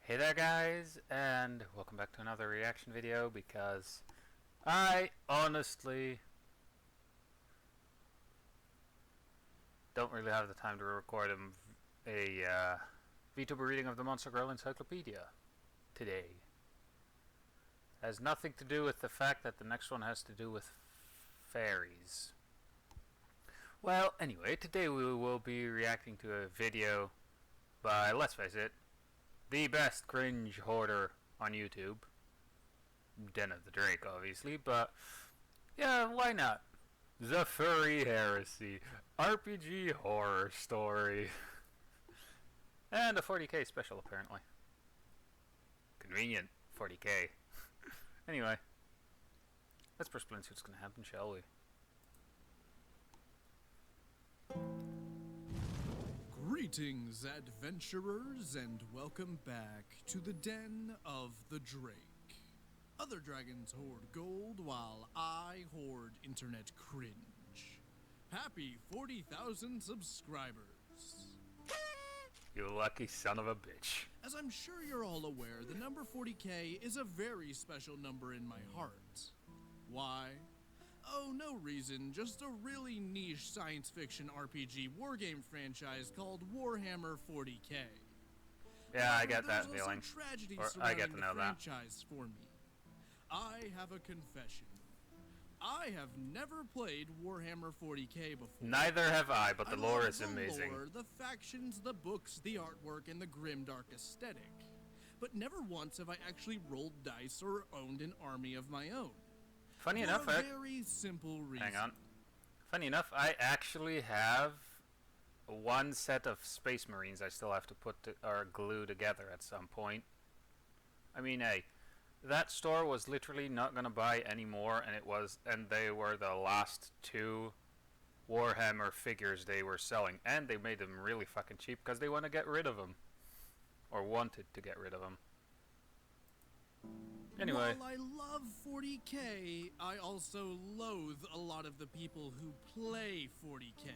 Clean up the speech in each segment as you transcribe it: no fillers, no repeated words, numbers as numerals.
Hey there guys, and welcome back to another reaction video because I honestly don't really have the time to record a VTuber reading of the Monster Girl Encyclopedia today. It has nothing to do with the fact that the next one has to do with fairies. Well, anyway, today we will be reacting to a video by, let's face it, the best cringe hoarder on YouTube. Den of the Drake, obviously, but yeah, why not? The Furry Heresy RPG horror story. And a 40k special, apparently. Convenient 40k. Anyway, let's press play and see what's going to happen, shall we? Greetings, adventurers, and welcome back to the Den of the Drake. Other dragons hoard gold while I hoard internet cringe. Happy 40,000 subscribers. You lucky son of a bitch. As I'm sure you're all aware, the number 40k is a very special number in my heart. Why? Oh, no reason, just a really niche science fiction RPG wargame franchise called Warhammer 40k. Yeah, I get that There's also feeling. tragedy Or I surrounding get to know the that. franchise for me. I have a confession. I have never played Warhammer 40k before. Neither have I, but the lore is the amazing. Lore, the factions, the books, the artwork, and the grimdark aesthetic. But never once have I actually rolled dice or owned an army of my own. Funny For enough, a very simple reason. hang on. Funny enough, I actually have one set of Space Marines I still have to put or glue together at some point. I mean, hey, that store was literally not gonna buy any more, and they were the last two Warhammer figures they were selling, and they made them really fucking cheap because they want to get rid of them, or wanted to get rid of them. Anyway. While I love 40k, I also loathe a lot of the people who play 40k.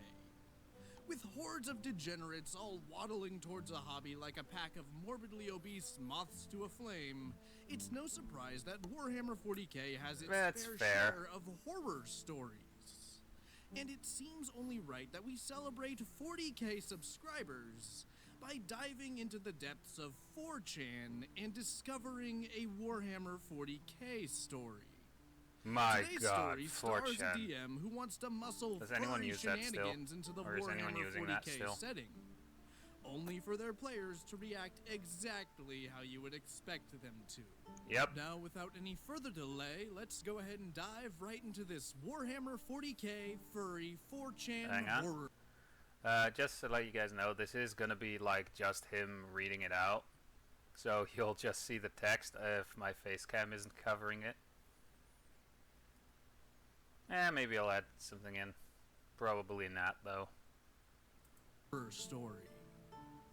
With hordes of degenerates all waddling towards a hobby like a pack of morbidly obese moths to a flame, it's no surprise that Warhammer 40k has its fair share of horror stories. And it seems only right that we celebrate 40k subscribers by diving into the depths of 4chan and discovering a Warhammer 40k story. My Today's God, story stars a 4chan. DM who wants to muscle Does anyone furry use that still? shenanigans into the Or is anyone Warhammer using that 40k still? setting, only for their players to react exactly how you would expect them to. Yep. Now, without any further delay, let's go ahead and dive right into this Warhammer 40k furry 4chan Hang on. horror. Just to let you guys know, this is gonna be like just him reading it out. So you'll just see the text if my face cam isn't covering it. Maybe I'll add something in. Probably not, though. Story.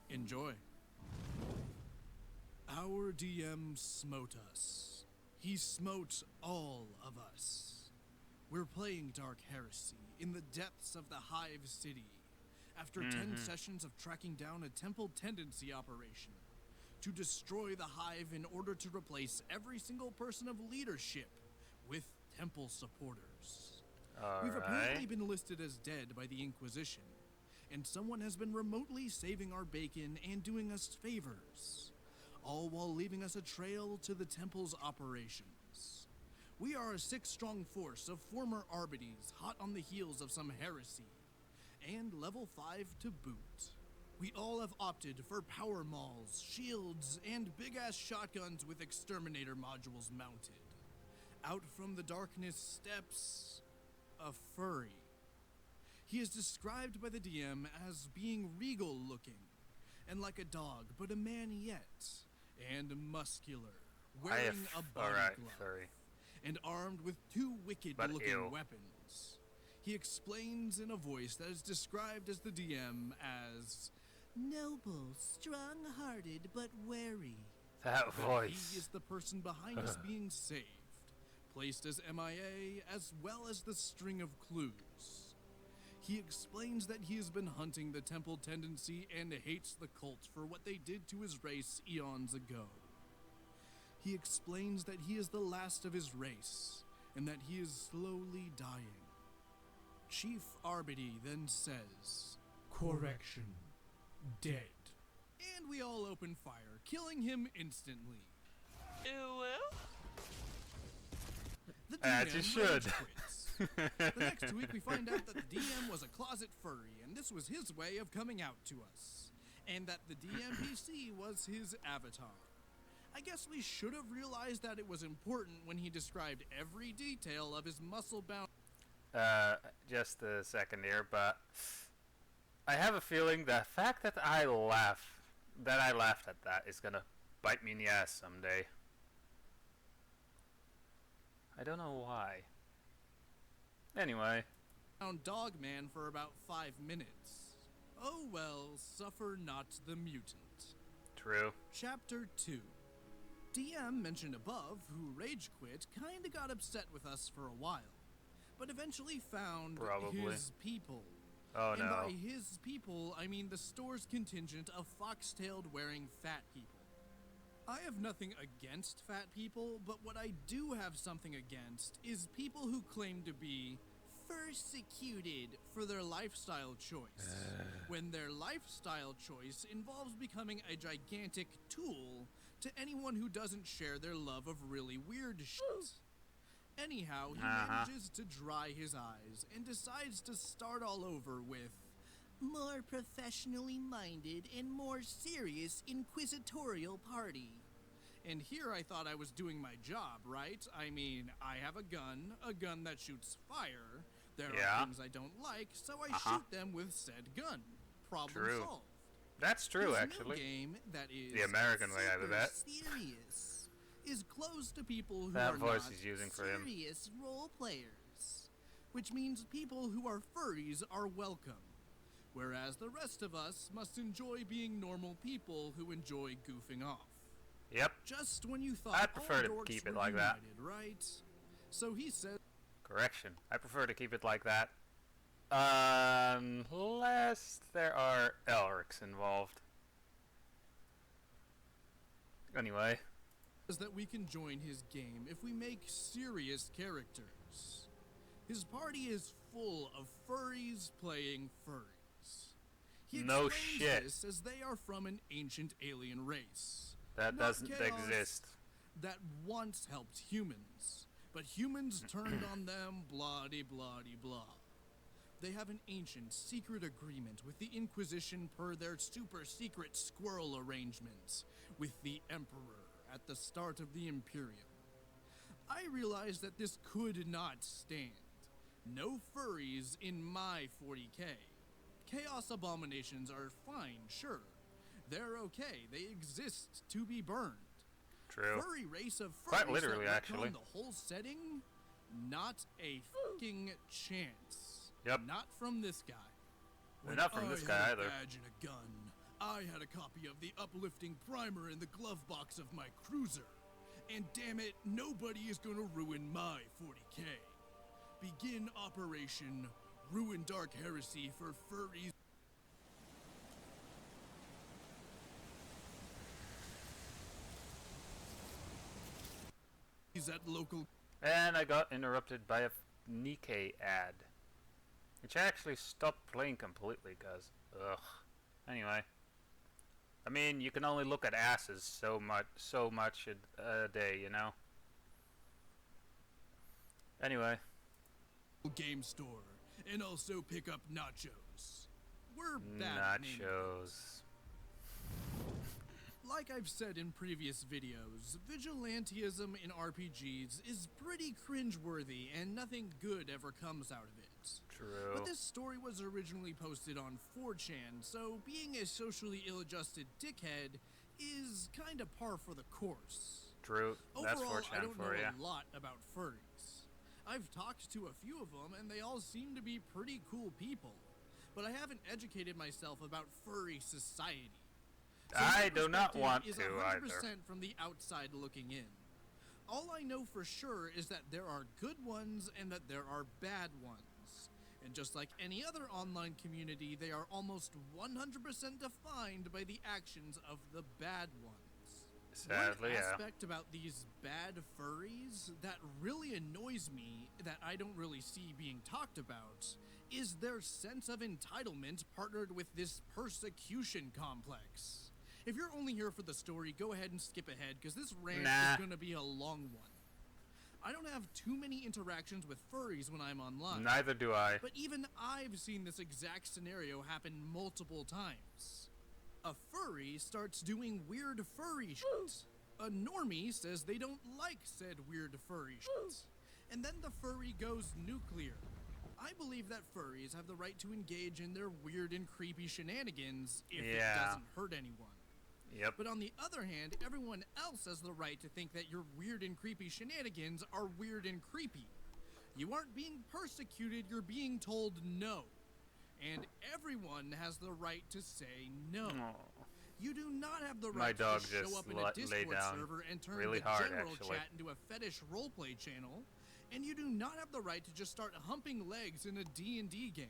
Enjoy. Our DM smote us. He smote all of us. We're playing Dark Heresy in the depths of the Hive City after 10 sessions of tracking down a temple tendency operation to destroy the Hive in order to replace every single person of leadership with temple supporters. We've apparently been listed as dead by the Inquisition, and someone has been remotely saving our bacon and doing us favors, all while leaving us a trail to the temple's operations. We are a 6-strong force of former Arbites hot on the heels of some heresy, and level 5 to boot. We all have opted for power mauls, shields, and big-ass shotguns with exterminator modules mounted. Out from the darkness steps a furry. He is described by the DM as being regal looking, and like a dog, but a man yet, and muscular, wearing a body glove, furry. and armed with 2 wicked-looking weapons. He explains in a voice that is described as the DM as noble, strong-hearted, but wary. That voice. He is the person behind us being saved, placed as MIA, as well as the string of clues. He explains that he has been hunting the temple tendency and hates the cult for what they did to his race eons ago. He explains that he is the last of his race, and that he is slowly dying. Chief Arbity then says, Correction. Dead. and we all open fire, killing him instantly. The As you DM should. rage quits. The next week we find out that the DM was a closet furry, and this was his way of coming out to us. And that the DMPC was his avatar. I guess we should have realized that it was important when he described every detail of his muscle-bound... Just a second here, but I have a feeling the fact that I laughed at that is gonna bite me in the ass someday. I don't know why. Anyway. dog man for about 5 minutes. Oh well, suffer not the mutant. True. Chapter 2. DM mentioned above, who rage quit, kinda got upset with us for a while, but eventually found Probably. his people. Oh And no. by his people, I mean the store's contingent of fox-tailed wearing fat people. I have nothing against fat people, but what I do have something against is people who claim to be persecuted for their lifestyle choice, when their lifestyle choice involves becoming a gigantic tool to anyone who doesn't share their love of really weird shit. Anyhow, he manages to dry his eyes and decides to start all over with more professionally minded and more serious inquisitorial party. And here I thought I was doing my job, right? I mean, I have a gun that shoots fire. There are things I don't like, so I shoot them with said gun. Problem solved. That's true, His actually. new game, that is The American way out of that. serious, is closed to people who That are voice not he's using for him. serious role players, which means people who are furries are welcome, whereas the rest of us must enjoy being normal people who enjoy goofing off. Yep. Just when you thought I prefer to all dorks keep it were like that. united, right? So he says, Correction. I prefer to keep it like that. Unless there are Elrics involved. Anyway. that we can join his game if we make serious characters. His party is full of furries playing furries. He No explains shit. this as they are from an ancient alien race. That not doesn't chaos, exist. That once helped humans, but humans turned on them, blah-de-blah-de-blah. They have an ancient secret agreement with the Inquisition per their super secret squirrel arrangement with the Emperor at the start of the Imperium. I realized that this could not stand. No furries in my 40k. Chaos abominations are fine, sure. They're okay. They exist to be burned. True. Furry race of furries Quite literally, that actually. retcon the whole setting? Not a fucking chance. Yep. Not from this guy. And not from this guy I had either. a badge and a gun, I had a copy of the uplifting primer in the glove box of my cruiser. And damn it, nobody is gonna ruin my 40k. Begin Operation Ruin Dark Heresy for furries. At local. And I got interrupted by a Nikkei ad. Which I actually stopped playing completely, cause ugh. Anyway. I mean, you can only look at asses so much a day, you know? Anyway. Game store, and also pick up nachos. We're bad at naming Nachos. Like I've said in previous videos, vigilantism in RPGs is pretty cringeworthy and nothing good ever comes out of it. True. But this story was originally posted on 4chan, so being a socially ill-adjusted dickhead is kinda par for the course. True. That's Overall, I 4chan don't know for you. a lot about furries. I've talked to a few of them, and they all seem to be pretty cool people. But I haven't educated myself about furry society. So my I do not perspective want is to 100% either. from the outside looking in. All I know for sure is that there are good ones and that there are bad ones. And just like any other online community, they are almost 100% defined by the actions of the bad ones. Sadly, One yeah. aspect about these bad furries that really annoys me, that I don't really see being talked about, is their sense of entitlement partnered with this persecution complex. If you're only here for the story, go ahead and skip ahead, because this rant is going to be a long one. I don't have too many interactions with furries when I'm online. Neither do I. But even I've seen this exact scenario happen multiple times. A furry starts doing weird furry shit. A normie says they don't like said weird furry shit. And then the furry goes nuclear. I believe that furries have the right to engage in their weird and creepy shenanigans if it doesn't hurt anyone. Yep. But on the other hand, everyone else has the right to think that your weird and creepy shenanigans are weird and creepy. You aren't being persecuted, you're being told no. And everyone has the right to say no. Oh. You do not have the My right dog to show just up in a lay Discord down server and turn really the hard, general actually. chat into a fetish roleplay channel. And you do not have the right to just start humping legs in a D&D game.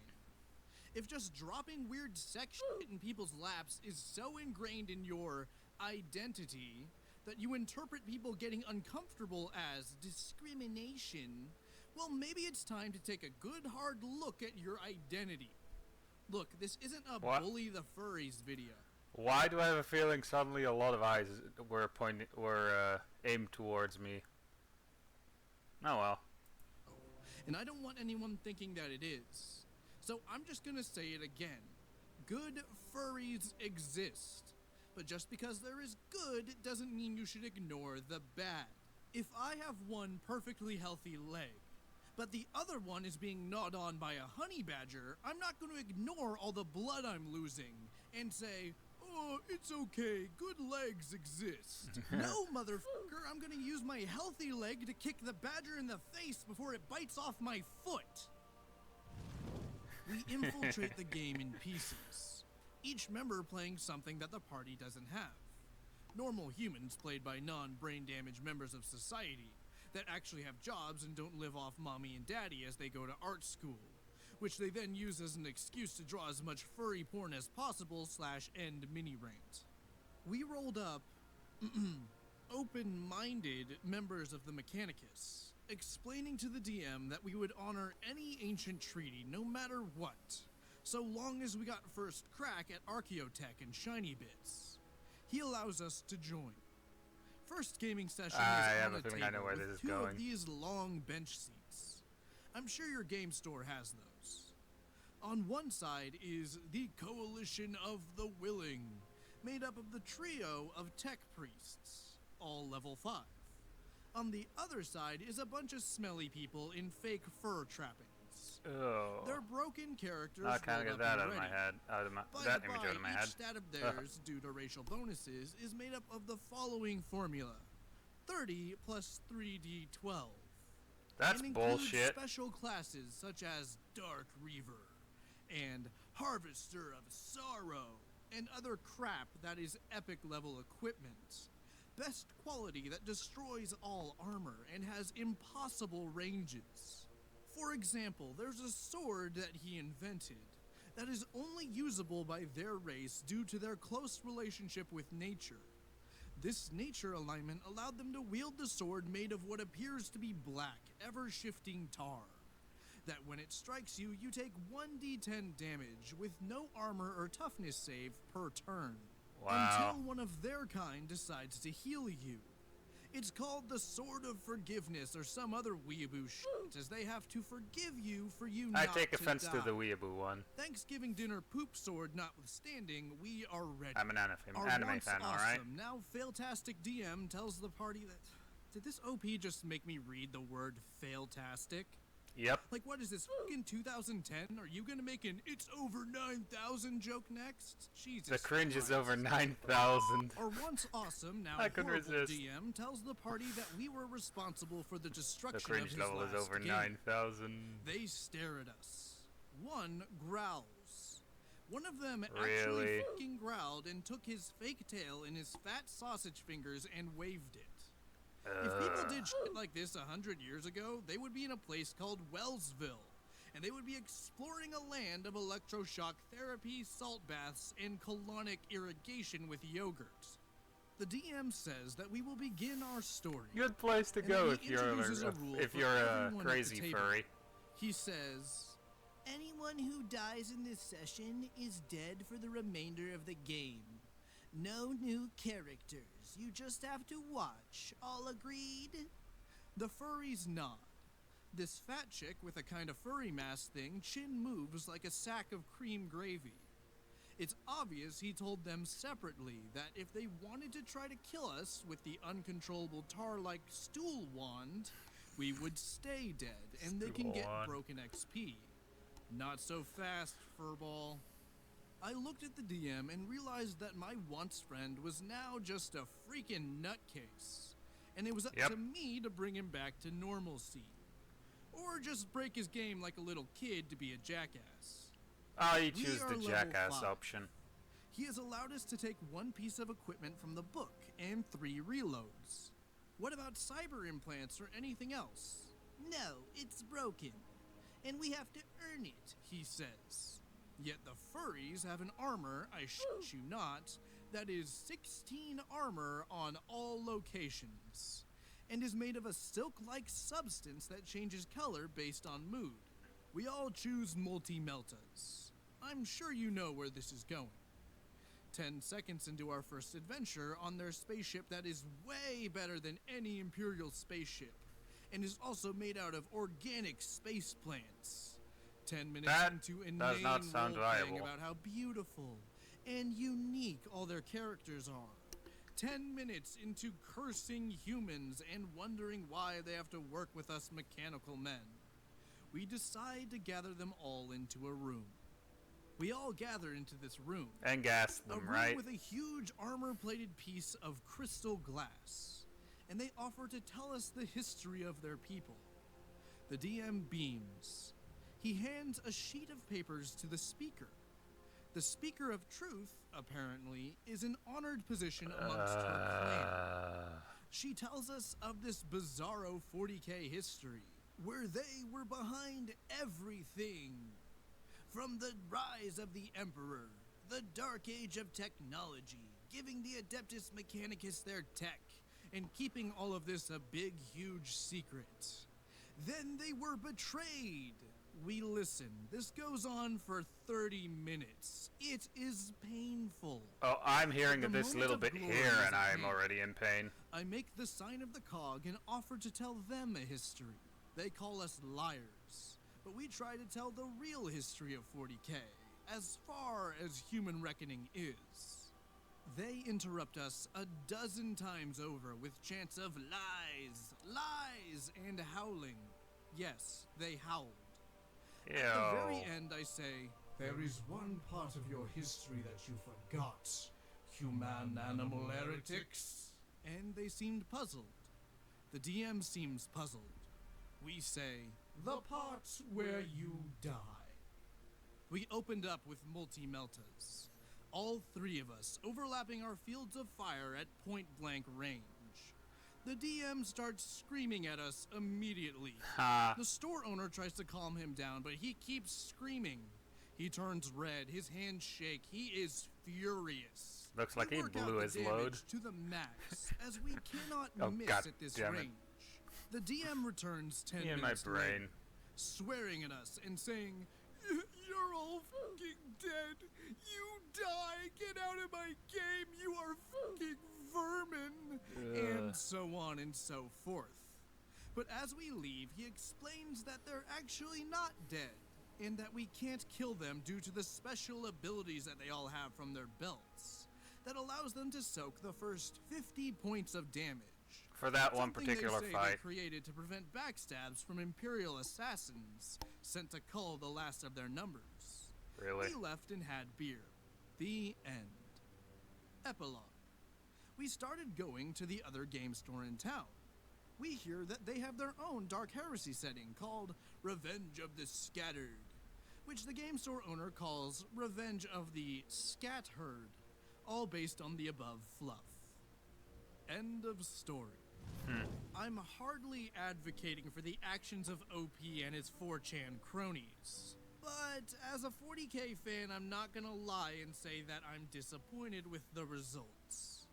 If just dropping weird sex shit in people's laps is so ingrained in your identity that you interpret people getting uncomfortable as discrimination, well, maybe it's time to take a good hard look at your identity. Look, this isn't a bully the furries video. Why do I have a feeling suddenly a lot of eyes were aimed towards me? Oh well. And I don't want anyone thinking that it is. So I'm just gonna say it again. Good furries exist. But just because there is good doesn't mean you should ignore the bad. If I have one perfectly healthy leg, but the other one is being gnawed on by a honey badger, I'm not going to ignore all the blood I'm losing and say, oh, it's okay, good legs exist. No, motherfucker, I'm going to use my healthy leg to kick the badger in the face before it bites off my foot. We infiltrate the game in pieces, each member playing something that the party doesn't have. Normal humans played by non-brain damaged members of society that actually have jobs and don't live off mommy and daddy as they go to art school, which they then use as an excuse to draw as much furry porn as possible / end mini rant. We rolled up open-minded members of the Mechanicus, explaining to the DM that we would honor any ancient treaty no matter what, so long as we got first crack at Archaeotech and Shiny Bits. He allows us to join. First gaming session is on a table with two of these long bench seats. I'm sure your game store has those. On one side is the Coalition of the Willing, made up of the trio of tech priests, all level 5. On the other side is a bunch of smelly people in fake fur trappings. Oh. They're broken characters. I can't get that out of my head. That image out of my head. Each stat of theirs, due to racial bonuses, is made up of the following formula: 30 plus 3d12. That's and bullshit. Special classes such as Dark Reaver and Harvester of Sorrow and other crap that is epic level equipment. Best quality that destroys all armor and has impossible ranges. For example, there's a sword that he invented that is only usable by their race due to their close relationship with nature. This nature alignment allowed them to wield the sword made of what appears to be black, ever-shifting tar. That when it strikes you, you take 1d10 damage with no armor or toughness save per turn. Wow. Until one of their kind decides to heal you. It's called the Sword of Forgiveness or some other weeaboo shit, as they have to forgive you for you not to die. I take offense to the weeaboo one. Thanksgiving dinner poop sword notwithstanding, we are ready. I'm an anime fan, alright? Now Failtastic DM tells the party that... Did this OP just make me read the word Failtastic? Yep. Like, what is this, fucking 2010? Are you gonna make an "it's over 9,000" joke next? Jesus The cringe Christ. is over 9,000. Our once awesome, now I couldn't horrible resist. DM tells the party that we were responsible for the destruction The cringe of his level last is over game. 9,000. They stare at us. One growls. One of them Really? actually fucking growled and took his fake tail in his fat sausage fingers and waved it. If people did shit like this 100 years ago, they would be in a place called Wellsville, and they would be exploring a land of electroshock therapy, salt baths, and colonic irrigation with yogurt. The DM says that we will begin our story. Good place to and go that he introduces a rule if for you're a everyone at the crazy table. furry. He says, anyone who dies in this session is dead for the remainder of the game. No new characters. You just have to watch. All agreed? The furries nod. This fat chick with a kind of furry mask thing chin moves like a sack of cream gravy. It's obvious he told them separately that if they wanted to try to kill us with the uncontrollable tar-like stool wand, we would stay dead and they can get broken XP. Not so fast, furball. I looked at the DM and realized that my once friend was now just a freaking nutcase, and it was up to me to bring him back to normalcy. Or just break his game like a little kid to be a jackass. You choose the jackass option. He has allowed us to take one piece of equipment from the book and 3 reloads. What about cyber implants or anything else? No, it's broken. And we have to earn it, he says. Yet the furries have an armor, I shit you not, that is 16 armor on all locations, and is made of a silk-like substance that changes color based on mood. We all choose multi-meltas. I'm sure you know where this is going. 10 seconds into our first adventure on their spaceship that is way better than any Imperial spaceship, and is also made out of organic space plants. 10 minutes into inane role-playing about how beautiful and unique all their characters are. 10 minutes into cursing humans and wondering why they have to work with us mechanical men. We decide to gather them all into a room. We all gather into this room. And gas them, a room with a huge armor-plated piece of crystal glass. And they offer to tell us the history of their people. The DM beams. He hands a sheet of papers to the speaker. The speaker of truth, apparently, is an honored position amongst her clan. She tells us of this bizarro 40k history, where they were behind everything. From the rise of the Emperor, the dark age of technology, giving the Adeptus Mechanicus their tech, and keeping all of this a big, huge secret. Then they were betrayed. We listen. This goes on for 30 minutes. It is painful. Oh, I'm hearing this little bit here, and I'm already in pain. I make the sign of the cog and offer to tell them a history. They call us liars, but we try to tell the real history of 40k, as far as human reckoning is. They interrupt us a dozen times over with chants of lies, lies, and howling. Yes, they howled. Ew. At the very end, I say, there is one part of your history that you forgot, human-animal heretics. And they seemed puzzled. The DM seems puzzled. We say, the part where you die. We opened up with multi-meltas. All 3 of us, overlapping our fields of fire at point-blank range. The DM starts screaming at us immediately. The store owner tries to calm him down, but he keeps screaming. He turns red, his hands shake, he is furious. Looks like he blew his load. To the max, as we cannot miss at this range. The DM returns 10 minutes later, swearing at us and saying, "You're all fucking dead. You die. Get out of my game. You are fucking vermin." And so on and so forth. But as we leave, he explains that they're actually not dead, and that we can't kill them due to the special abilities that they all have from their belts that allows them to soak the first 50 points of damage. For that one particular they say fight. They created to prevent backstabs from Imperial assassins sent to cull the last of their numbers. Really? We left and had beer. The end. Epilogue. We started going to the other game store in town. We hear that they have their own Dark Heresy setting called Revenge of the Scattered, which the game store owner calls Revenge of the Scat Herd, all based on the above fluff. End of story. I'm hardly advocating for the actions of OP and his 4chan cronies. But as a 40k fan, I'm not gonna lie and say that I'm disappointed with the results.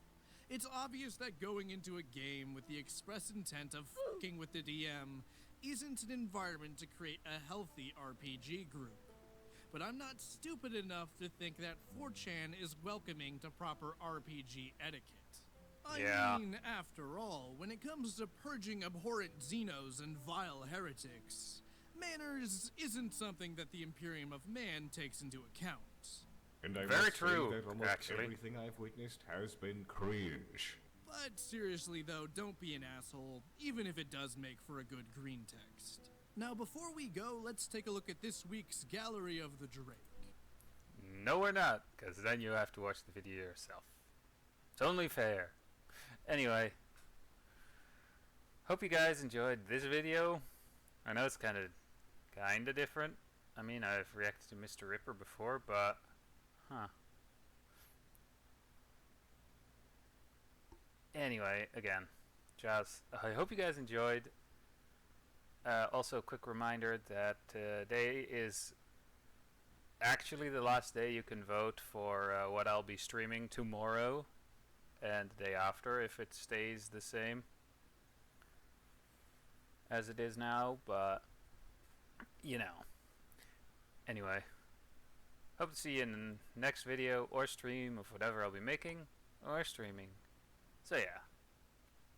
It's obvious that going into a game with the express intent of fucking with the DM isn't an environment to create a healthy RPG group. But I'm not stupid enough to think that 4chan is welcoming to proper RPG etiquette. I mean, after all, when it comes to purging abhorrent Xenos and vile heretics, manners isn't something that the Imperium of Man takes into account. And I Very must true, say that almost actually. everything I've witnessed has been cringe. But seriously though, don't be an asshole, even if it does make for a good green text. Now before we go, let's take a look at this week's Gallery of the Drake. No, we're not, because then you have to watch the video yourself. It's only fair. Anyway, hope you guys enjoyed this video. I know it's kind of different. I mean, I've reacted to Mr. Ripper before, but anyway, again, just I hope you guys enjoyed. Also, a quick reminder that today is actually the last day you can vote for what I'll be streaming tomorrow and the day after, if it stays the same as it is now, but you know. Anyway, hope to see you in the next video or stream of whatever I'll be making or streaming. So yeah,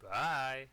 bye.